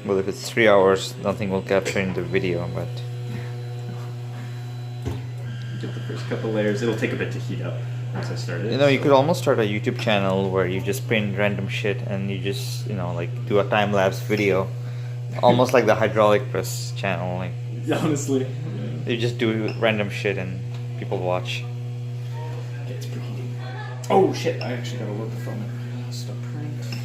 Well, if it's 3 hours, nothing will capture in the video, but Get the first couple layers. It'll take a bit to heat up once I start it. you know, you could almost start a YouTube channel where you just print random shit and you just, like do a time lapse video, almost like the hydraulic press channel. Like Honestly. you just do random shit and people watch. Okay, it's preheating. Oh shit! I actually gotta look from it. Stop print.